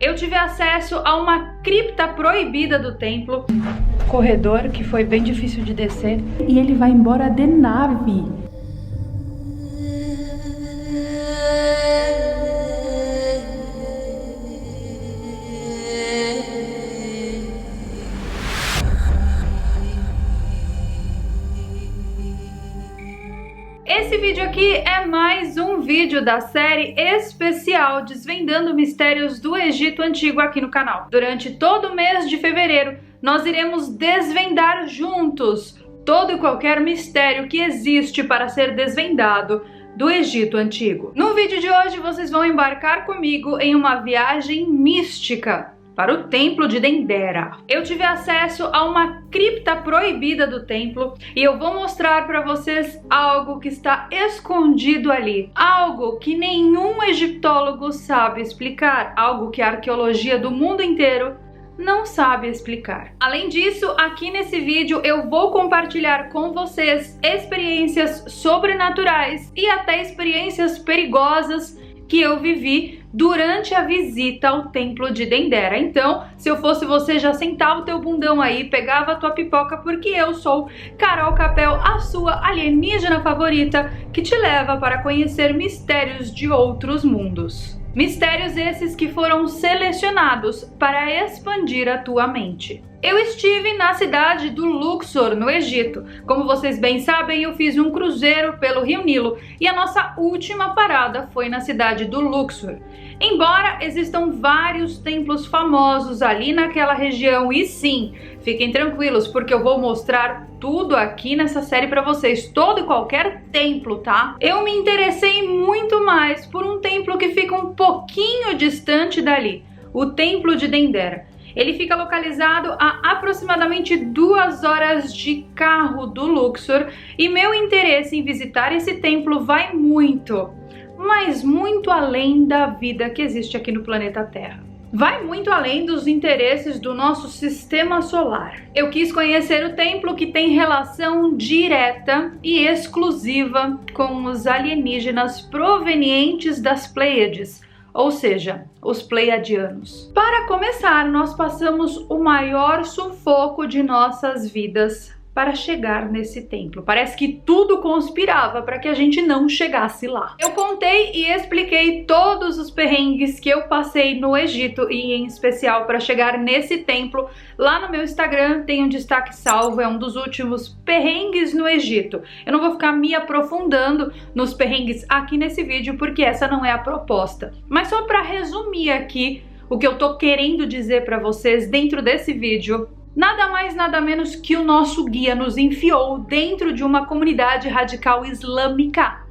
Eu tive acesso a uma cripta proibida do templo, corredor que foi bem difícil de descer, e ele vai embora de nave. Esse vídeo aqui é mais um vídeo da série especial Desvendando Mistérios do Egito Antigo aqui no canal. Durante todo o mês de fevereiro, nós iremos desvendar juntos todo e qualquer mistério que existe para ser desvendado do Egito Antigo. No vídeo de hoje, vocês vão embarcar comigo em uma viagem mística para o templo de Dendera. Eu tive acesso a uma cripta proibida do templo e eu vou mostrar para vocês algo que está escondido ali, algo que nenhum egiptólogo sabe explicar, algo que a arqueologia do mundo inteiro não sabe explicar. Além disso, aqui nesse vídeo eu vou compartilhar com vocês experiências sobrenaturais e até experiências perigosas que eu vivi durante a visita ao templo de Dendera. Então, se eu fosse você, já sentava o teu bundão aí, pegava a tua pipoca, porque eu sou Carol Capel, a sua alienígena favorita, que te leva para conhecer mistérios de outros mundos. Mistérios esses que foram selecionados para expandir a tua mente. Eu estive na cidade do Luxor, no Egito. Como vocês bem sabem, eu fiz um cruzeiro pelo Rio Nilo e a nossa última parada foi na cidade do Luxor. Embora existam vários templos famosos ali naquela região, e sim, fiquem tranquilos, porque eu vou mostrar tudo aqui nessa série para vocês, todo e qualquer templo, tá? Eu me interessei muito mais por um templo que fica um pouquinho distante dali, o Templo de Dendera. Ele fica localizado a aproximadamente 2 horas de carro do Luxor e meu interesse em visitar esse templo vai muito, mas muito além da vida que existe aqui no planeta Terra. Vai muito além dos interesses do nosso sistema solar. Eu quis conhecer o templo que tem relação direta e exclusiva com os alienígenas provenientes das Pleiades, ou seja, os pleiadianos. Para começar, nós passamos o maior sufoco de nossas vidas para chegar nesse templo. Parece que tudo conspirava para que a gente não chegasse lá. Eu contei e expliquei todos os perrengues que eu passei no Egito e em especial para chegar nesse templo. Lá no meu Instagram tem um destaque salvo, é um dos últimos perrengues no Egito. Eu não vou ficar me aprofundando nos perrengues aqui nesse vídeo porque essa não é a proposta. Mas só para resumir aqui o que eu tô querendo dizer para vocês dentro desse vídeo, nada mais, nada menos que o nosso guia nos enfiou dentro de uma comunidade radical islâmica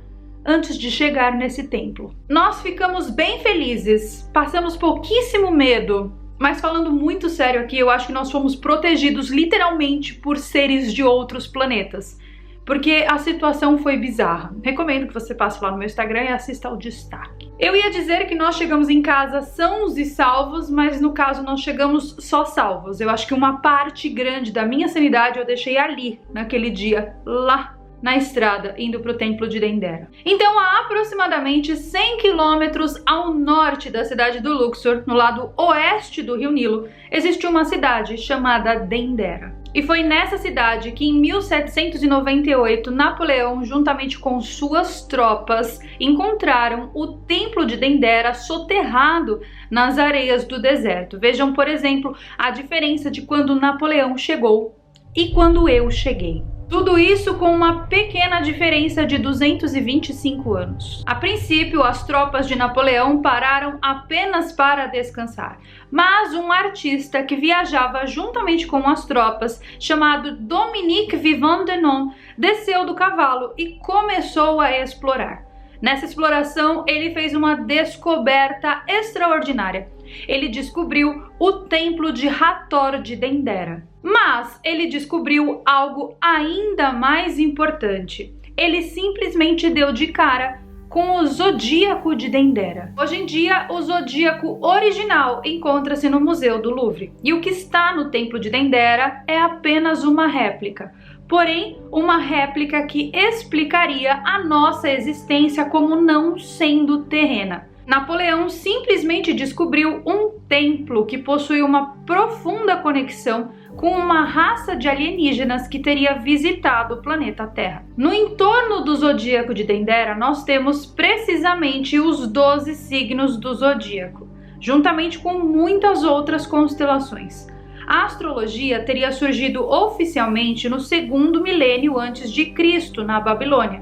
antes de chegar nesse templo. Nós ficamos bem felizes, passamos pouquíssimo medo, mas falando muito sério aqui, eu acho que nós fomos protegidos literalmente por seres de outros planetas, porque a situação foi bizarra. Recomendo que você passe lá no meu Instagram e assista ao destaque. Eu ia dizer que nós chegamos em casa sãos e salvos, mas no caso nós chegamos só salvos. Eu acho que uma parte grande da minha sanidade eu deixei ali, naquele dia, lá na estrada, indo para o templo de Dendera. Então, a aproximadamente 100 quilômetros ao norte da cidade do Luxor, no lado oeste do Rio Nilo, existe uma cidade chamada Dendera. E foi nessa cidade que em 1798 Napoleão, juntamente com suas tropas, encontraram o templo de Dendera soterrado nas areias do deserto. Vejam, por exemplo, a diferença de quando Napoleão chegou e quando eu cheguei. Tudo isso com uma pequena diferença de 225 anos. A princípio, as tropas de Napoleão pararam apenas para descansar, mas um artista que viajava juntamente com as tropas, chamado Dominique Vivant-Denon, desceu do cavalo e começou a explorar. Nessa exploração, ele fez uma descoberta extraordinária. Ele descobriu o templo de Hathor de Dendera. Mas ele descobriu algo ainda mais importante. Ele simplesmente deu de cara com o zodíaco de Dendera. Hoje em dia, o zodíaco original encontra-se no Museu do Louvre. E o que está no templo de Dendera é apenas uma réplica. Porém, uma réplica que explicaria a nossa existência como não sendo terrena. Napoleão simplesmente descobriu um templo que possui uma profunda conexão com uma raça de alienígenas que teria visitado o planeta Terra. No entorno do zodíaco de Dendera, nós temos precisamente os 12 signos do zodíaco, juntamente com muitas outras constelações. A astrologia teria surgido oficialmente no segundo milênio antes de Cristo, na Babilônia.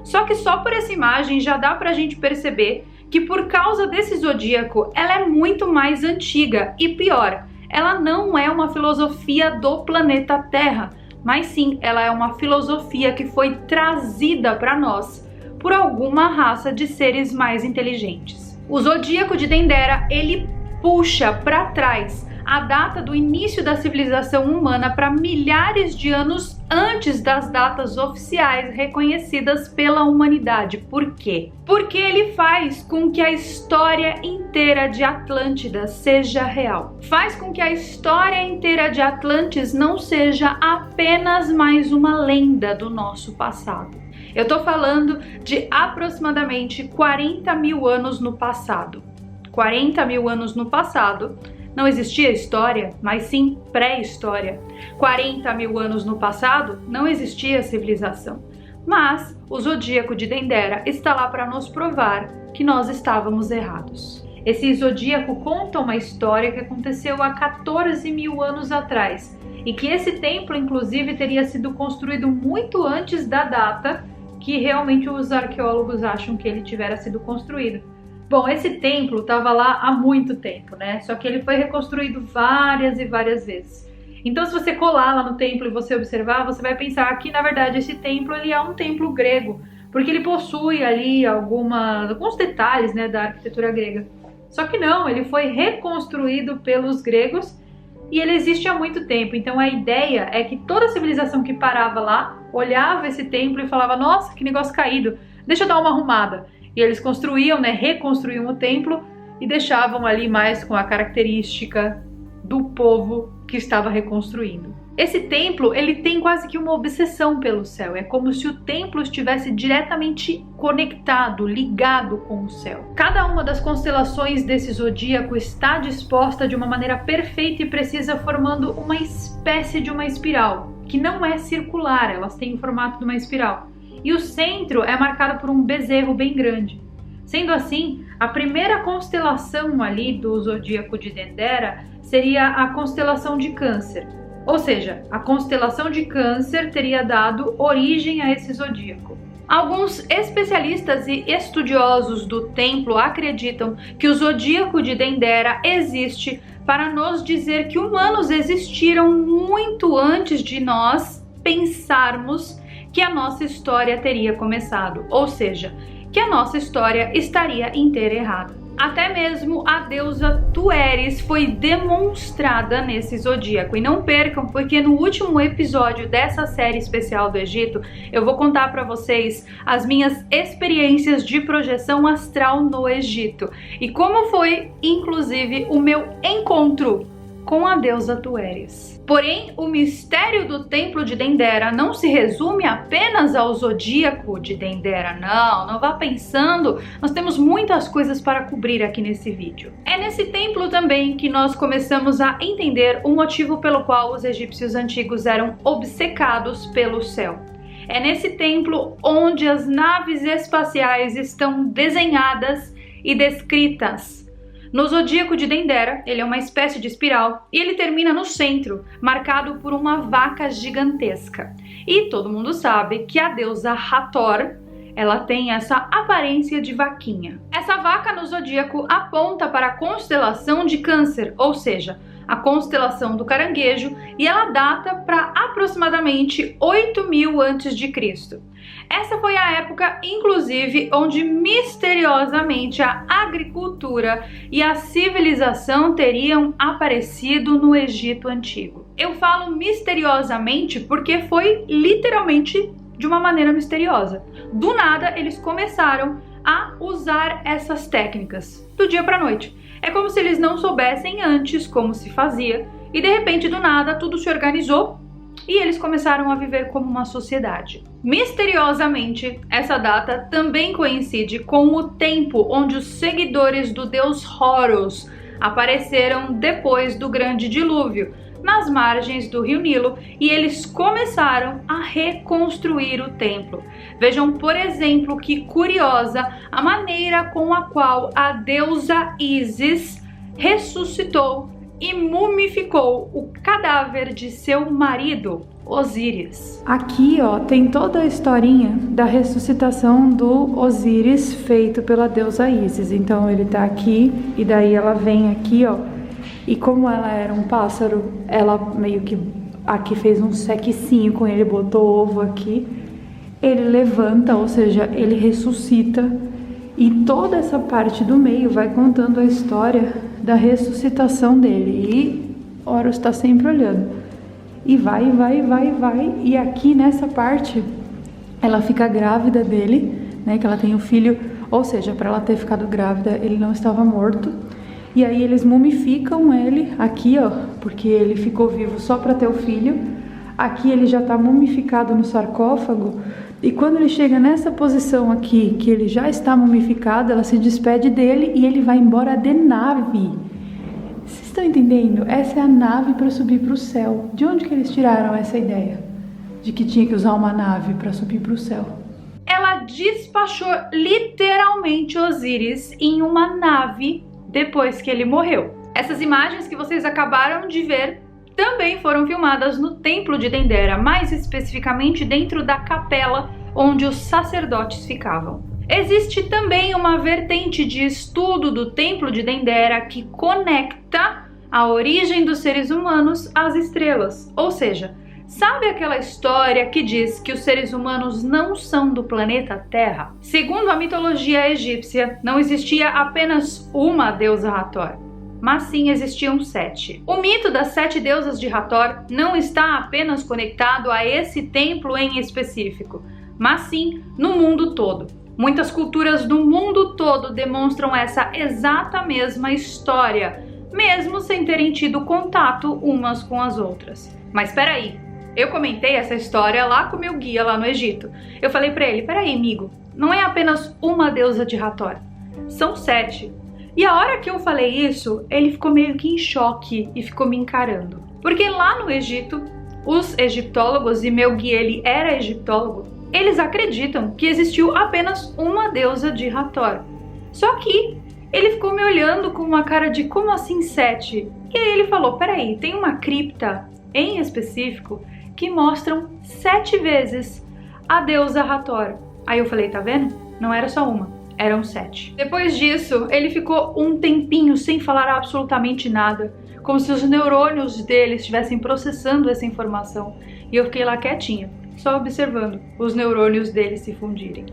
Só que só por essa imagem já dá pra gente perceber que por causa desse zodíaco, ela é muito mais antiga e pior, ela não é uma filosofia do planeta Terra, mas sim, ela é uma filosofia que foi trazida para nós por alguma raça de seres mais inteligentes. O zodíaco de Dendera, ele puxa para trás a data do início da civilização humana para milhares de anos antes das datas oficiais reconhecidas pela humanidade. Por quê? Porque ele faz com que a história inteira de Atlântida seja real. Faz com que a história inteira de Atlantis não seja apenas mais uma lenda do nosso passado. Eu tô falando de aproximadamente 40 mil anos no passado. 40 mil anos no passado, não existia história, mas sim pré-história. 40 mil anos no passado, não existia civilização. Mas o zodíaco de Dendera está lá para nos provar que nós estávamos errados. Esse zodíaco conta uma história que aconteceu há 14 mil anos atrás e que esse templo, inclusive, teria sido construído muito antes da data que realmente os arqueólogos acham que ele tivera sido construído. Bom, esse templo estava lá há muito tempo, né? Só que ele foi reconstruído várias e várias vezes. Então, se você colar lá no templo e você observar, você vai pensar que, na verdade, esse templo ele é um templo grego, porque ele possui ali alguns detalhes, né, da arquitetura grega. Só que não, ele foi reconstruído pelos gregos e ele existe há muito tempo. Então, a ideia é que toda civilização que parava lá, olhava esse templo e falava: nossa, que negócio caído, deixa eu dar uma arrumada. E eles construíam, né, reconstruíam o templo e deixavam ali mais com a característica do povo que estava reconstruindo. Esse templo, ele tem quase que uma obsessão pelo céu. É como se o templo estivesse diretamente conectado, ligado com o céu. Cada uma das constelações desse zodíaco está disposta de uma maneira perfeita e precisa, formando uma espécie de uma espiral, que não é circular, elas têm o formato de uma espiral. E o centro é marcado por um bezerro bem grande. Sendo assim, a primeira constelação ali do zodíaco de Dendera seria a constelação de Câncer. Ou seja, a constelação de Câncer teria dado origem a esse zodíaco. Alguns especialistas e estudiosos do templo acreditam que o zodíaco de Dendera existe para nos dizer que humanos existiram muito antes de nós pensarmos que a nossa história teria começado, ou seja, que a nossa história estaria inteira errada. Até mesmo a deusa Tueris foi demonstrada nesse zodíaco. E não percam, porque no último episódio dessa série especial do Egito, eu vou contar para vocês as minhas experiências de projeção astral no Egito e como foi, inclusive, o meu encontro com a deusa Tueris. Porém, o mistério do templo de Dendera não se resume apenas ao zodíaco de Dendera, não vá pensando, nós temos muitas coisas para cobrir aqui nesse vídeo. É nesse templo também que nós começamos a entender o motivo pelo qual os egípcios antigos eram obcecados pelo céu. É nesse templo onde as naves espaciais estão desenhadas e descritas. No zodíaco de Dendera, ele é uma espécie de espiral e ele termina no centro, marcado por uma vaca gigantesca. E todo mundo sabe que a deusa Hathor, ela tem essa aparência de vaquinha. Essa vaca no zodíaco aponta para a constelação de Câncer, ou seja, a constelação do caranguejo, e ela data para aproximadamente 8.000 a.C. Essa foi a época, inclusive, onde misteriosamente a agricultura e a civilização teriam aparecido no Egito Antigo. Eu falo misteriosamente porque foi literalmente de uma maneira misteriosa. Do nada, eles começaram a usar essas técnicas, do dia para a noite. É como se eles não soubessem antes como se fazia e de repente, do nada, tudo se organizou e eles começaram a viver como uma sociedade. Misteriosamente, essa data também coincide com o tempo onde os seguidores do deus Horus apareceram depois do grande dilúvio, nas margens do rio Nilo, e eles começaram a reconstruir o templo. Vejam, por exemplo, que curiosa a maneira com a qual a deusa Ísis ressuscitou e mumificou o cadáver de seu marido, Osíris. Aqui, ó, tem toda a historinha da ressuscitação do Osíris feito pela deusa Ísis. Então ele tá aqui e daí ela vem aqui, ó. E como ela era um pássaro, ela meio que aqui fez um sequicinho com ele, botou ovo aqui. Ele levanta, ou seja, ele ressuscita. E toda essa parte do meio vai contando a história da ressuscitação dele. E Horus está sempre olhando. E vai. E aqui nessa parte, ela fica grávida dele, né? Que ela tem um filho. Ou seja, para ela ter ficado grávida, ele não estava morto. E aí eles mumificam ele aqui, ó, porque ele ficou vivo só para ter o filho. Aqui ele já está mumificado no sarcófago. E quando ele chega nessa posição aqui, que ele já está mumificado, ela se despede dele e ele vai embora de nave. Vocês estão entendendo? Essa é a nave para subir para o céu. De onde que eles tiraram essa ideia? De que tinha que usar uma nave para subir para o céu? Ela despachou literalmente Osíris em uma nave depois que ele morreu. Essas imagens que vocês acabaram de ver também foram filmadas no templo de Dendera, mais especificamente dentro da capela onde os sacerdotes ficavam. Existe também uma vertente de estudo do templo de Dendera que conecta a origem dos seres humanos às estrelas. Ou seja, sabe aquela história que diz que os seres humanos não são do planeta Terra? Segundo a mitologia egípcia, não existia apenas uma deusa Hathor, mas sim existiam 7. O mito das 7 deusas de Hathor não está apenas conectado a esse templo em específico, mas sim no mundo todo. Muitas culturas do mundo todo demonstram essa exata mesma história, mesmo sem terem tido contato umas com as outras. Mas peraí, eu comentei essa história lá com meu guia lá no Egito. Eu falei pra ele, peraí amigo, não é apenas uma deusa de Hathor, são 7. E a hora que eu falei isso, ele ficou meio que em choque e ficou me encarando. Porque lá no Egito, os egiptólogos, e meu guia ele era egiptólogo, eles acreditam que existiu apenas uma deusa de Hathor. Só que ele ficou me olhando com uma cara de como assim 7? E aí ele falou, peraí, tem uma cripta em específico que mostram 7 vezes a deusa Hathor. Aí eu falei, tá vendo? Não era só uma, eram 7. Depois disso, ele ficou um tempinho sem falar absolutamente nada, como se os neurônios dele estivessem processando essa informação. E eu fiquei lá quietinha, só observando os neurônios dele se fundirem.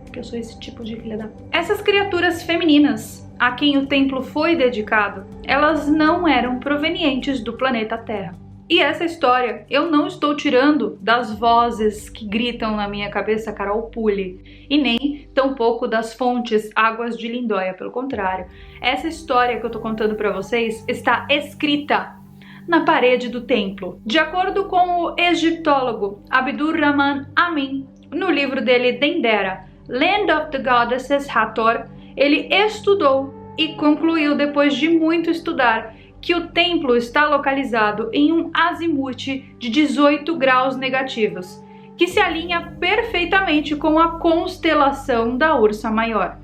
Porque eu sou esse tipo de filha da... Essas criaturas femininas, a quem o templo foi dedicado, elas não eram provenientes do planeta Terra. E essa história eu não estou tirando das vozes que gritam na minha cabeça Carol Pulli, e nem tampouco das fontes Águas de Lindóia, pelo contrário. Essa história que eu tô contando para vocês está escrita na parede do templo. De acordo com o egiptólogo Abdur Rahman Amin, no livro dele Dendera, Land of the Goddesses Hathor, ele estudou e concluiu depois de muito estudar que o templo está localizado em um azimute de 18 graus negativos, que se alinha perfeitamente com a constelação da Ursa Maior,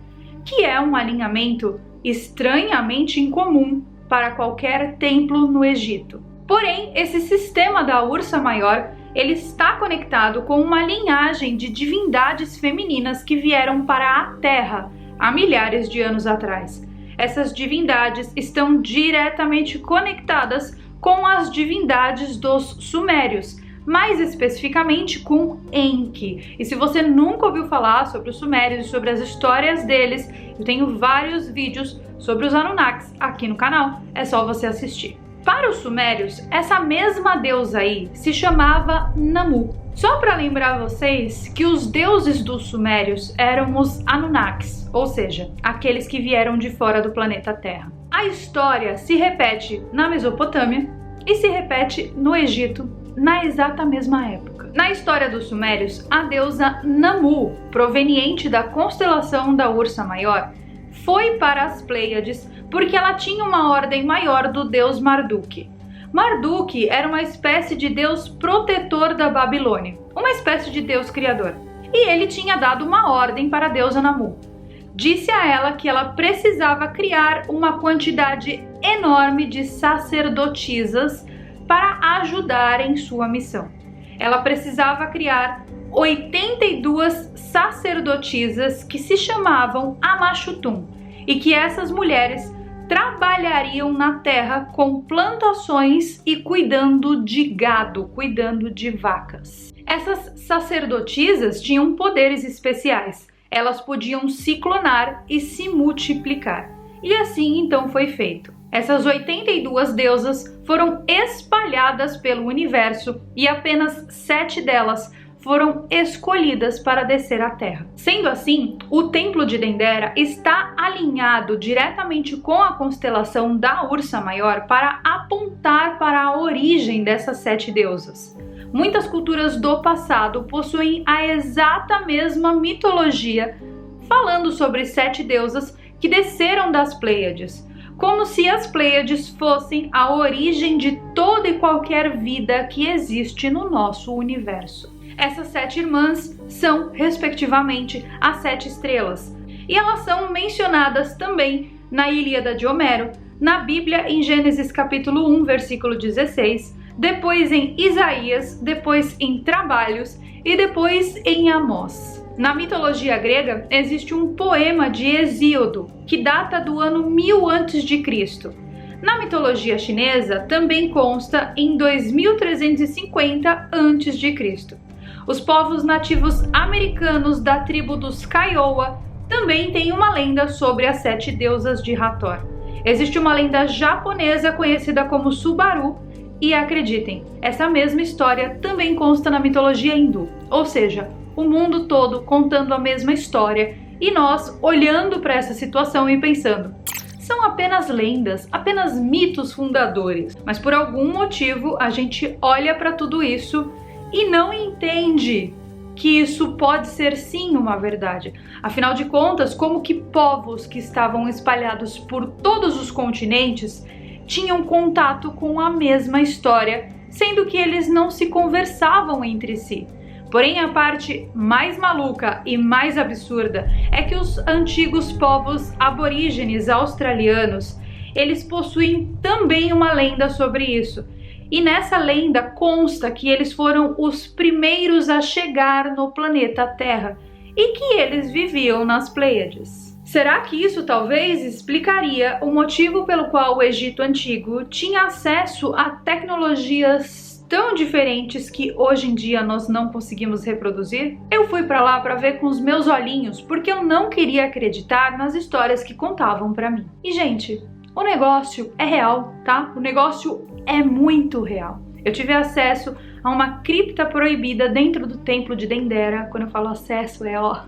que é um alinhamento estranhamente incomum para qualquer templo no Egito. Porém, esse sistema da Ursa Maior, ele está conectado com uma linhagem de divindades femininas que vieram para a Terra há milhares de anos atrás. Essas divindades estão diretamente conectadas com as divindades dos sumérios, mais especificamente com Enki. E se você nunca ouviu falar sobre os sumérios e sobre as histórias deles, eu tenho vários vídeos sobre os Anunnakis aqui no canal, é só você assistir. Para os sumérios, essa mesma deusa aí se chamava Namu. Só para lembrar vocês que os deuses dos sumérios eram os Anunnakis, ou seja, aqueles que vieram de fora do planeta Terra. A história se repete na Mesopotâmia e se repete no Egito na exata mesma época. Na história dos sumérios, a deusa Namu, proveniente da constelação da Ursa Maior, foi para as Pleiades porque ela tinha uma ordem maior do deus Marduk. Marduk era uma espécie de deus protetor da Babilônia, uma espécie de deus criador. E ele tinha dado uma ordem para a deusa Namu. Disse a ela que ela precisava criar uma quantidade enorme de sacerdotisas para ajudar em sua missão. Ela precisava criar 82 sacerdotisas que se chamavam Amashutum e que essas mulheres trabalhariam na terra com plantações e cuidando de gado, cuidando de vacas. Essas sacerdotisas tinham poderes especiais. Elas podiam se clonar e se multiplicar. E assim então foi feito. Essas 82 deusas foram espalhadas pelo universo e apenas 7 delas foram escolhidas para descer à Terra. Sendo assim, o Templo de Dendera está alinhado diretamente com a constelação da Ursa Maior para apontar para a origem dessas 7 deusas. Muitas culturas do passado possuem a exata mesma mitologia, falando sobre 7 deusas que desceram das Pleiades, como se as Pleiades fossem a origem de toda e qualquer vida que existe no nosso universo. Essas 7 irmãs são, respectivamente, as 7 estrelas, e elas são mencionadas também na Ilíada de Homero, na Bíblia em Gênesis capítulo 1, versículo 16, depois em Isaías, depois em Trabalhos e depois em Amós. Na mitologia grega, existe um poema de Hesíodo, que data do ano 1000 a.C. Na mitologia chinesa, também consta em 2350 a.C. Os povos nativos americanos da tribo dos Kiowa também têm uma lenda sobre as 7 deusas de Hathor. Existe uma lenda japonesa conhecida como Subaru e, acreditem, essa mesma história também consta na mitologia hindu, ou seja, o mundo todo contando a mesma história e nós olhando para essa situação e pensando: são apenas lendas, apenas mitos fundadores. Mas por algum motivo a gente olha para tudo isso e não entende que isso pode ser sim uma verdade. Afinal de contas, como que povos que estavam espalhados por todos os continentes tinham contato com a mesma história, sendo que eles não se conversavam entre si? Porém, a parte mais maluca e mais absurda é que os antigos povos aborígenes australianos, eles possuem também uma lenda sobre isso. E nessa lenda consta que eles foram os primeiros a chegar no planeta Terra e que eles viviam nas Pleiades. Será que isso talvez explicaria o motivo pelo qual o Egito Antigo tinha acesso a tecnologias tão diferentes que hoje em dia nós não conseguimos reproduzir? Eu fui para lá para ver com os meus olhinhos, porque eu não queria acreditar nas histórias que contavam para mim. E gente, o negócio é real, tá? O negócio é muito real. Eu tive acesso a uma cripta proibida dentro do Templo de Dendera. Quando eu falo acesso é ó.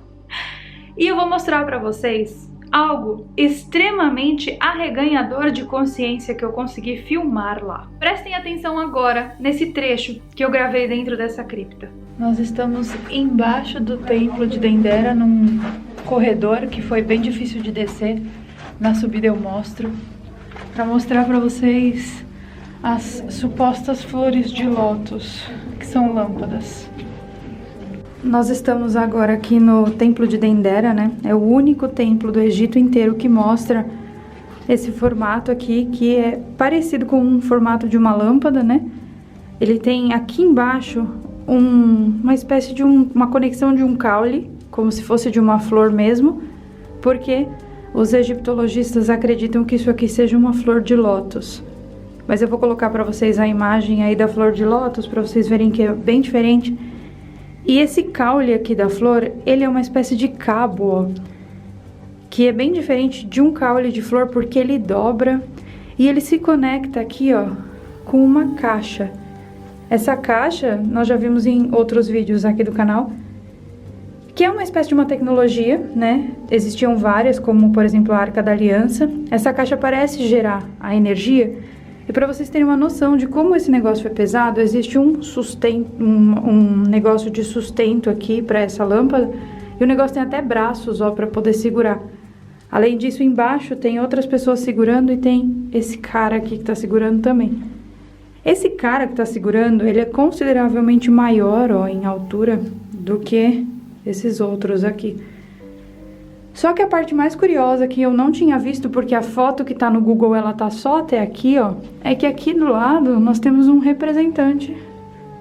E eu vou mostrar para vocês algo extremamente arreganhador de consciência que eu consegui filmar lá. Prestem atenção agora nesse trecho que eu gravei dentro dessa cripta. Nós estamos embaixo do Templo de Dendera, num corredor que foi bem difícil de descer. Na subida eu mostro, para mostrar para vocês as supostas flores de lótus, que são lâmpadas. Nós estamos agora aqui no Templo de Dendera, né? É o único templo do Egito inteiro que mostra esse formato aqui, que é parecido com um formato de uma lâmpada, né? Ele tem aqui embaixo uma espécie de uma conexão de um caule, como se fosse de uma flor mesmo, porque os egiptologistas acreditam que isso aqui seja uma flor de lótus. Mas eu vou colocar para vocês a imagem aí da flor de lótus, para vocês verem que é bem diferente. E esse caule aqui da flor, ele é uma espécie de cabo, ó, que é bem diferente de um caule de flor, porque ele dobra e ele se conecta aqui, ó, com uma caixa. Essa caixa, nós já vimos em outros vídeos aqui do canal, que é uma espécie de uma tecnologia, né? Existiam várias, como por exemplo a Arca da Aliança. Essa caixa parece gerar a energia E para vocês terem uma noção de como esse negócio é pesado, existe um negócio de sustento aqui para essa lâmpada, e o negócio tem até braços, ó, para poder segurar. Além disso, embaixo tem outras pessoas segurando e tem esse cara aqui que tá segurando também. Esse cara que tá segurando, ele é consideravelmente maior, ó, em altura do que esses outros aqui. Só que a parte mais curiosa que eu não tinha visto, porque a foto que tá no Google, ela tá só até aqui, ó, é que aqui do lado nós temos um representante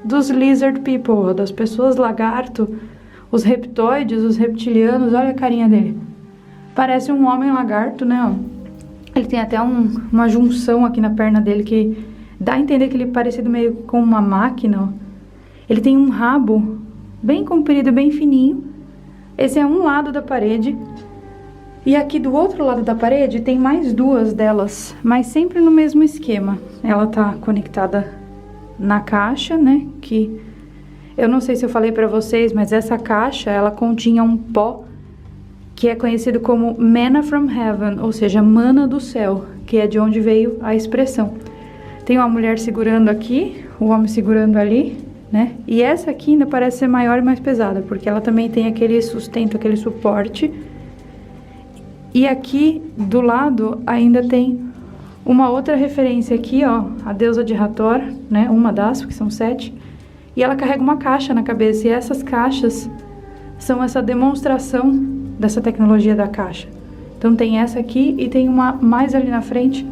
dos lizard people, ó, das pessoas lagarto, os reptoides, os reptilianos. Olha a carinha dele. Parece um homem lagarto, né, ó. Ele tem até uma junção aqui na perna dele que dá a entender que ele é parecido meio com uma máquina, ó. Ele tem um rabo bem comprido, bem fininho. Esse é um lado da parede. E aqui do outro lado da parede tem mais duas delas, mas sempre no mesmo esquema. Ela tá conectada na caixa, né? Que eu não sei se eu falei pra vocês, mas essa caixa, ela continha um pó que é conhecido como Manna from Heaven, ou seja, mana do céu, que é de onde veio a expressão. Tem uma mulher segurando aqui, o homem segurando ali, né? E essa aqui ainda parece ser maior e mais pesada, porque ela também tem aquele sustento, aquele suporte. E aqui do lado ainda tem uma outra referência aqui, ó, a deusa de Hathor, né? Uma das, porque são 7. E ela carrega uma caixa na cabeça, e essas caixas são essa demonstração dessa tecnologia da caixa. Então tem essa aqui e tem uma mais ali na frente.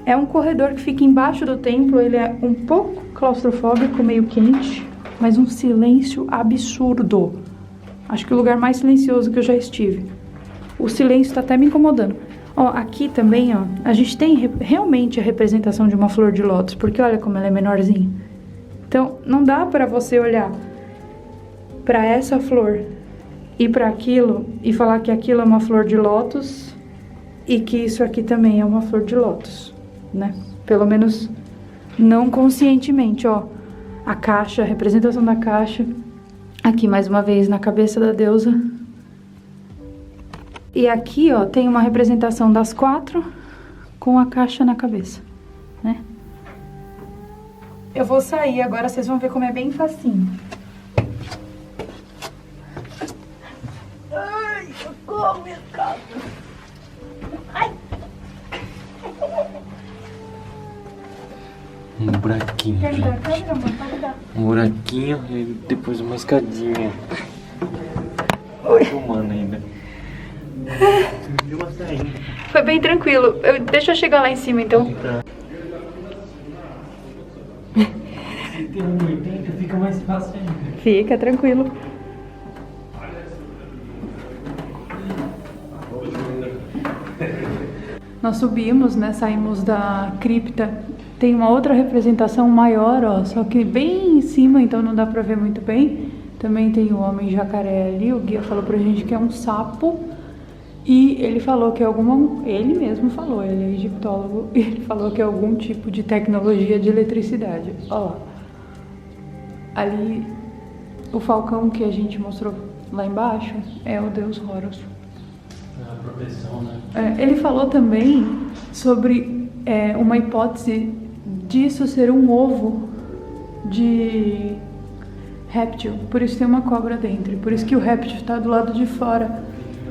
É um corredor que fica embaixo do templo, ele é um pouco claustrofóbico, meio quente, mas um silêncio absurdo. Acho que o lugar mais silencioso que eu já estive. O silêncio tá até me incomodando. Ó, aqui também, ó, a gente tem realmente a representação de uma flor de lótus, porque olha como ela é menorzinha. Então, não dá pra você olhar pra essa flor e pra aquilo e falar que aquilo é uma flor de lótus e que isso aqui também é uma flor de lótus, né? Pelo menos não conscientemente, ó. A caixa, a representação da caixa. Aqui, mais uma vez, na cabeça da deusa. E aqui, ó, tem uma representação das 4 com a caixa na cabeça, né? Eu vou sair agora, vocês vão ver como é bem facinho. Ai, socorro, minha casa. Ai. Um buraquinho. Quer me dar a câmera, amor? Pode dar. Um buraquinho e depois uma escadinha. Oi. Filmando ainda. Foi bem tranquilo. Deixa eu chegar lá em cima, então. Se tem um 80, fica mais fácil ainda. Fica tranquilo. Nós subimos, né? Saímos da cripta. Tem uma outra representação maior, ó, só que bem em cima, então não dá pra ver muito bem. Também tem o homem jacaré ali. O guia falou pra gente que é um sapo. E ele falou que ele mesmo falou, ele é egiptólogo, e ele falou que é algum tipo de tecnologia de eletricidade. Ó lá. Ali, o falcão que a gente mostrou lá embaixo é o deus Horus. É a proteção, né? Ele falou também sobre uma hipótese disso ser um ovo de réptil. Por isso tem uma cobra dentro, por isso que o réptil está do lado de fora.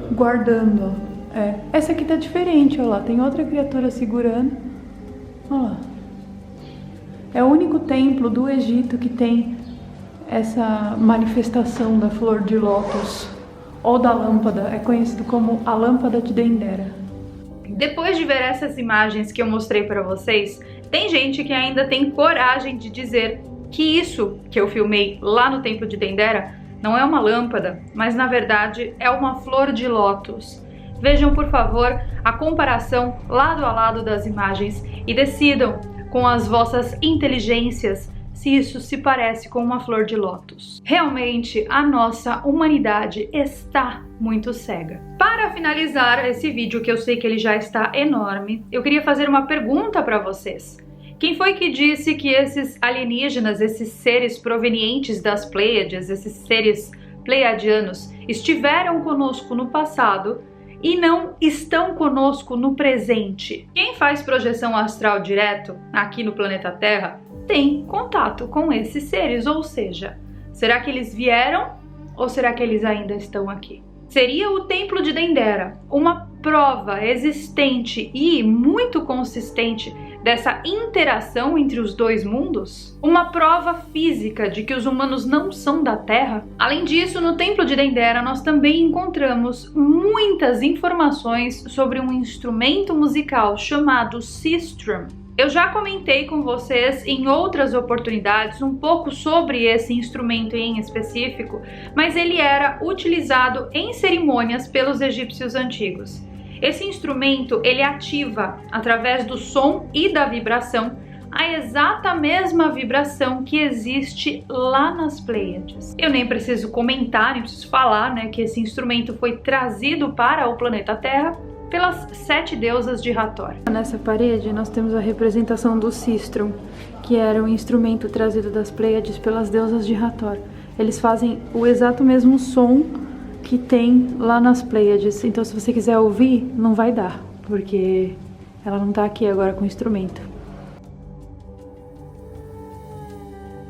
Guardando, ó. Essa aqui tá diferente, ó lá. Tem outra criatura segurando. Ó lá. É o único templo do Egito que tem essa manifestação da flor de lótus ou da lâmpada. É conhecido como a lâmpada de Dendera. Depois de ver essas imagens que eu mostrei pra vocês, tem gente que ainda tem coragem de dizer que isso que eu filmei lá no templo de Dendera não é uma lâmpada, mas na verdade é uma flor de lótus. Vejam, por favor, a comparação lado a lado das imagens e decidam com as vossas inteligências se isso se parece com uma flor de lótus. Realmente, a nossa humanidade está muito cega. Para finalizar esse vídeo, que eu sei que ele já está enorme, eu queria fazer uma pergunta para vocês. Quem foi que disse que esses alienígenas, esses seres provenientes das Pleiades, esses seres pleiadianos, estiveram conosco no passado e não estão conosco no presente. Quem faz projeção astral direto aqui no planeta Terra tem contato com esses seres, ou seja, será que eles vieram ou será que eles ainda estão aqui? Seria o Templo de Dendera uma prova existente e muito consistente dessa interação entre os dois mundos? Uma prova física de que os humanos não são da Terra? Além disso, no Templo de Dendera nós também encontramos muitas informações sobre um instrumento musical chamado sistrum. Eu já comentei com vocês em outras oportunidades um pouco sobre esse instrumento em específico, mas ele era utilizado em cerimônias pelos egípcios antigos. Esse instrumento, ele ativa, através do som e da vibração, a exata mesma vibração que existe lá nas Pleiades. Eu nem preciso comentar, nem preciso falar, né, que esse instrumento foi trazido para o planeta Terra pelas 7 deusas de Hathor. Nessa parede nós temos a representação do sistrum, que era um instrumento trazido das Pleiades pelas deusas de Hathor. Eles fazem o exato mesmo som que tem lá nas Pleiades, então se você quiser ouvir, não vai dar, porque ela não tá aqui agora com o instrumento.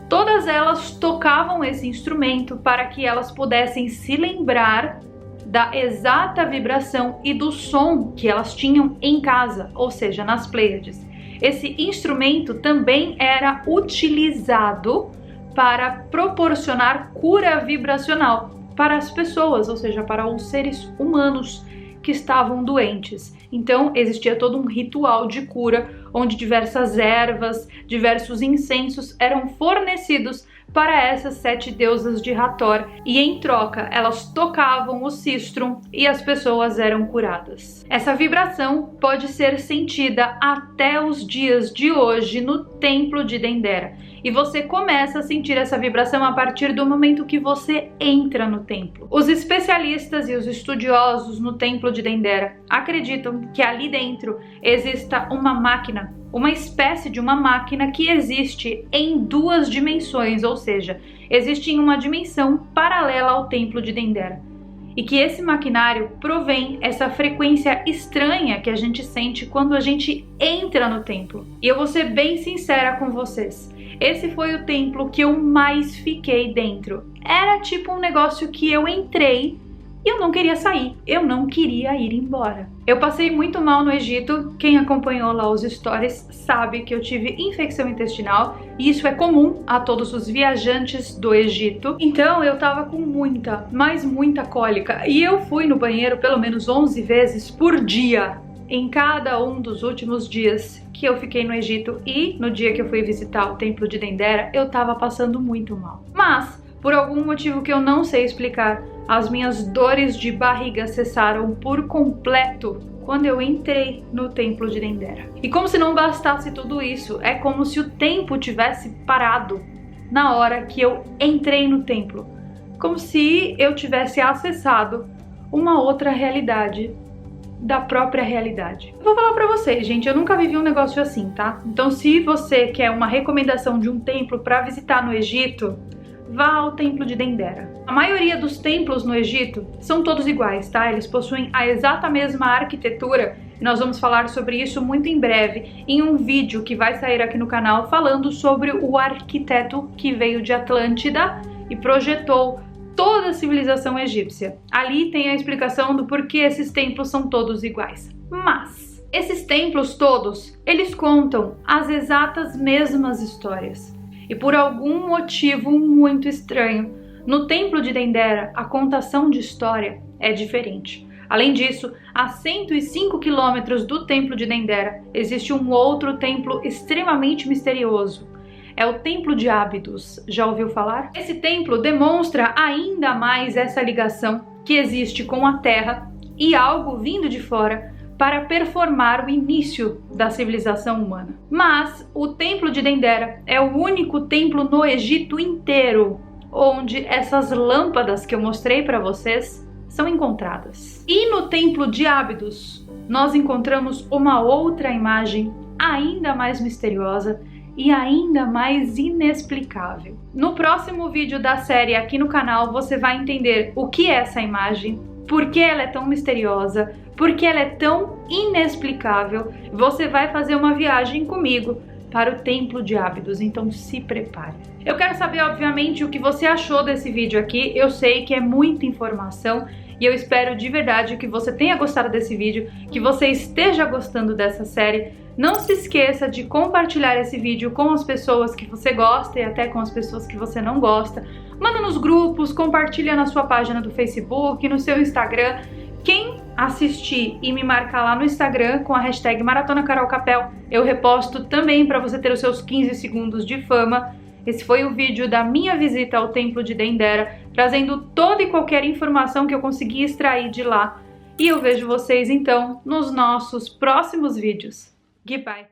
Todas elas tocavam esse instrumento para que elas pudessem se lembrar da exata vibração e do som que elas tinham em casa, ou seja, nas Pleiades. Esse instrumento também era utilizado para proporcionar cura vibracional para as pessoas, ou seja, para os seres humanos que estavam doentes. Então existia todo um ritual de cura, onde diversas ervas, diversos incensos eram fornecidos para essas 7 deusas de Hathor, e em troca elas tocavam o sistrum e as pessoas eram curadas. Essa vibração pode ser sentida até os dias de hoje no Templo de Dendera, e você começa a sentir essa vibração a partir do momento que você entra no templo. Os especialistas e os estudiosos no Templo de Dendera acreditam que ali dentro exista uma máquina, uma espécie de uma máquina que existe em 2 dimensões, ou seja, existe em uma dimensão paralela ao Templo de Dendera. E que esse maquinário provém essa frequência estranha que a gente sente quando a gente entra no templo. E eu vou ser bem sincera com vocês, esse foi o templo que eu mais fiquei dentro. Era tipo um negócio que eu entrei e eu não queria sair, eu não queria ir embora. Eu passei muito mal no Egito, quem acompanhou lá os stories sabe que eu tive infecção intestinal e isso é comum a todos os viajantes do Egito. Então eu tava com muita, mas muita cólica e eu fui no banheiro pelo menos 11 vezes por dia em cada um dos últimos dias que eu fiquei no Egito, e no dia que eu fui visitar o Templo de Dendera eu tava passando muito mal. Mas, por algum motivo que eu não sei explicar, as minhas dores de barriga cessaram por completo quando eu entrei no Templo de Dendera. E como se não bastasse tudo isso, é como se o tempo tivesse parado na hora que eu entrei no templo. Como se eu tivesse acessado uma outra realidade da própria realidade. Eu vou falar pra vocês, gente, eu nunca vivi um negócio assim, tá? Então se você quer uma recomendação de um templo pra visitar no Egito, vá ao Templo de Dendera. A maioria dos templos no Egito são todos iguais, tá? Eles possuem a exata mesma arquitetura e nós vamos falar sobre isso muito em breve em um vídeo que vai sair aqui no canal falando sobre o arquiteto que veio de Atlântida e projetou toda a civilização egípcia. Ali tem a explicação do porquê esses templos são todos iguais. Mas esses templos todos, eles contam as exatas mesmas histórias. E por algum motivo muito estranho, no Templo de Dendera, a contação de história é diferente. Além disso, a 105 quilômetros do Templo de Dendera, existe um outro templo extremamente misterioso. É o Templo de Ábidos. Já ouviu falar? Esse templo demonstra ainda mais essa ligação que existe com a Terra e algo vindo de fora para performar o início da civilização humana. Mas o Templo de Dendera é o único templo no Egito inteiro onde essas lâmpadas que eu mostrei para vocês são encontradas. E no Templo de Ábidos nós encontramos uma outra imagem ainda mais misteriosa e ainda mais inexplicável. No próximo vídeo da série aqui no canal você vai entender o que é essa imagem, por que ela é tão misteriosa, por que ela é tão inexplicável, você vai fazer uma viagem comigo para o Templo de Abidos, então se prepare. Eu quero saber, obviamente, o que você achou desse vídeo aqui. Eu sei que é muita informação e eu espero de verdade que você tenha gostado desse vídeo, que você esteja gostando dessa série. Não se esqueça de compartilhar esse vídeo com as pessoas que você gosta e até com as pessoas que você não gosta. Manda nos grupos, compartilha na sua página do Facebook, no seu Instagram. Quem assistir e me marcar lá no Instagram com a hashtag Maratona Carol Capel, eu reposto também para você ter os seus 15 segundos de fama. Esse foi o vídeo da minha visita ao Templo de Dendera, trazendo toda e qualquer informação que eu consegui extrair de lá. E eu vejo vocês então nos nossos próximos vídeos. Goodbye!